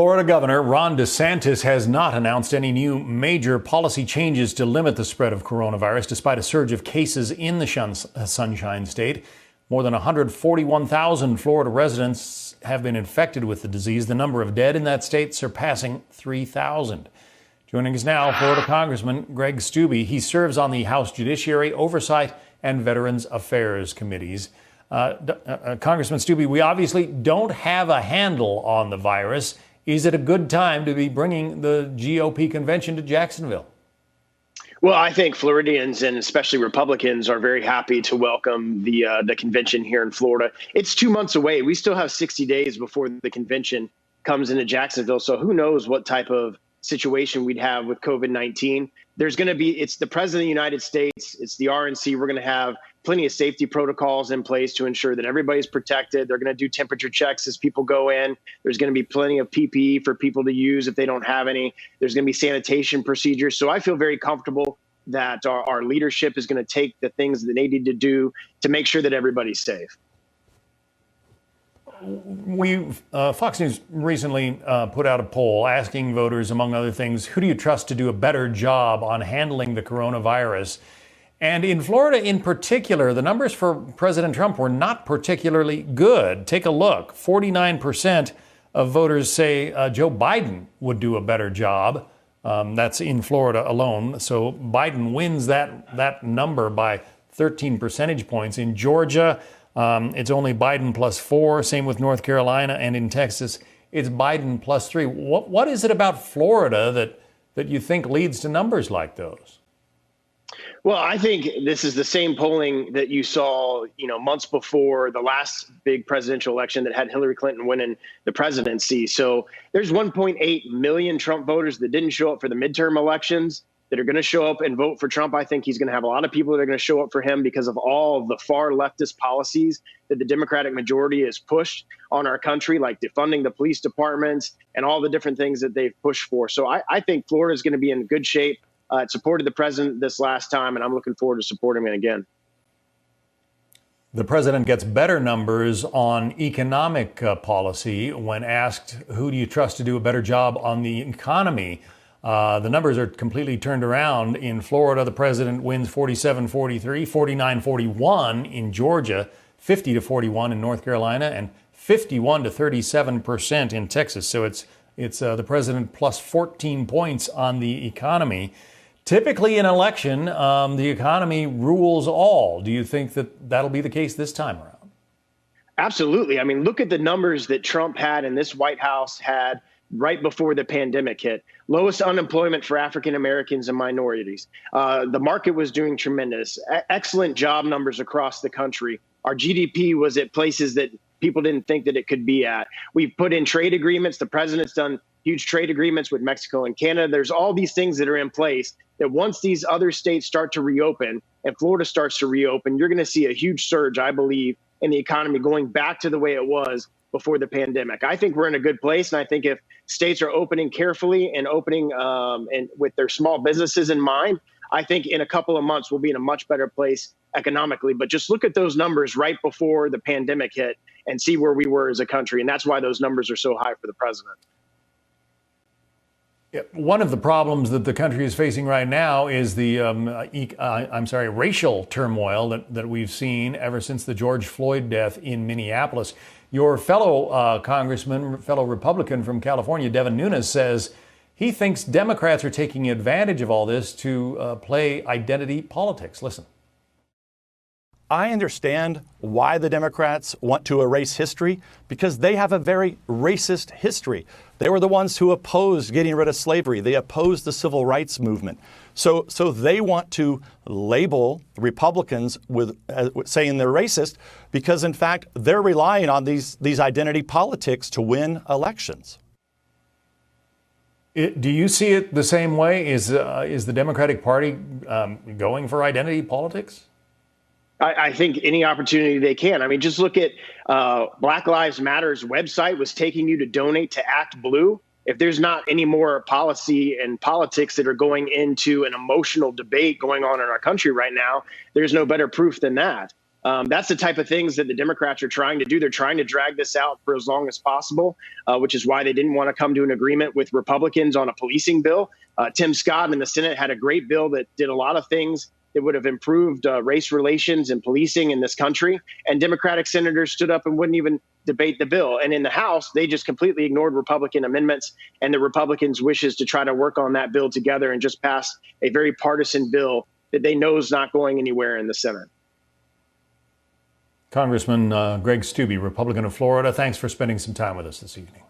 Florida Governor Ron DeSantis has not announced any new major policy changes to limit the spread of coronavirus, despite a surge of cases in the Sunshine State. More than 141,000 Florida residents have been infected with the disease, the number of dead in that state surpassing 3,000. Joining us now, Florida Congressman Greg Steube. He serves on the House Judiciary, Oversight, and Veterans Affairs Committees. Congressman Steube, we obviously don't have a handle on the virus. Is it a good time to be bringing the GOP convention to Jacksonville? Well, I think Floridians and especially Republicans are very happy to welcome the convention here in Florida. It's 2 months away. We still have 60 days before the convention comes into Jacksonville. So who knows what type of situation we'd have with COVID-19. There's going to be, it's the President of the United States, it's the RNC. We're going to have plenty of safety protocols in place to ensure that everybody's protected. They're going to do temperature checks as people go in. There's going to be plenty of PPE for people to use if they don't have any. There's going to be sanitation procedures. So I feel very comfortable that our leadership is going to take the things that they need to do to make sure that everybody's safe. Fox News recently put out a poll asking voters, among other things, who do you trust to do a better job on handling the coronavirus? And in Florida in particular, the numbers for President Trump were not particularly good. Take a look. 49% of voters say Joe Biden would do a better job. That's in Florida alone. So Biden wins that number by 13 percentage points. In Georgia, it's only Biden +4. Same with North Carolina, and in Texas, it's Biden +3. What is it about Florida that you think leads to numbers like those? Well, I think this is the same polling that you saw, months before the last big presidential election that had Hillary Clinton winning the presidency. So there's 1.8 million Trump voters that didn't show up for the midterm elections that are going to show up and vote for Trump. I think he's going to have a lot of people that are going to show up for him because of all of the far leftist policies that the Democratic majority has pushed on our country, like defunding the police departments and all the different things that they've pushed for. So I think Florida is going to be in good shape. It supported the president this last time, and I'm looking forward to supporting him again. The president gets better numbers on economic policy when asked, who do you trust to do a better job on the economy? The numbers are completely turned around. In Florida, the president wins 47-43, 49-41 in Georgia, 50-41 in North Carolina, and 51-37% in Texas. So it's the president plus 14 points on the economy. Typically in election, the economy rules all. Do you think that that'll be the case this time around? Absolutely. I mean, look at the numbers that Trump had and this White House had right before the pandemic hit. Lowest unemployment for African Americans and minorities. The market was doing tremendous. Excellent job numbers across the country. Our GDP was at places that people didn't think that it could be at. We've put in trade agreements. The president's done huge trade agreements with Mexico and Canada. There's all these things that are in place that once these other states start to reopen and Florida starts to reopen, you're going to see a huge surge, I believe, in the economy going back to the way it was before the pandemic. I think we're in a good place. And I think if states are opening carefully and opening and with their small businesses in mind, I think in a couple of months we'll be in a much better place economically. But just look at those numbers right before the pandemic hit and see where we were as a country. And that's why those numbers are so high for the president. Yeah, one of the problems that the country is facing right now is the racial turmoil that we've seen ever since the George Floyd death in Minneapolis. Your fellow congressman, fellow Republican from California, Devin Nunes, says he thinks Democrats are taking advantage of all this to play identity politics. Listen. I understand why the Democrats want to erase history, because they have a very racist history. They were the ones who opposed getting rid of slavery. They opposed the civil rights movement. So they want to label Republicans with saying they're racist because, in fact, they're relying on these identity politics to win elections. Do you see it the same way? Is the Democratic Party going for identity politics? I think any opportunity they can. I mean, just look at Black Lives Matter's website was taking you to donate to Act Blue. If there's not any more policy and politics that are going into an emotional debate going on in our country right now, there's no better proof than that. That's the type of things that the Democrats are trying to do. They're trying to drag this out for as long as possible, which is why they didn't want to come to an agreement with Republicans on a policing bill. Tim Scott in the Senate had a great bill that did a lot of things that would have improved race relations and policing in this country. And Democratic senators stood up and wouldn't even debate the bill. And in the House, they just completely ignored Republican amendments and the Republicans' wishes to try to work on that bill together and just pass a very partisan bill that they know is not going anywhere in the Senate. Congressman Greg Steube, Republican of Florida, thanks for spending some time with us this evening.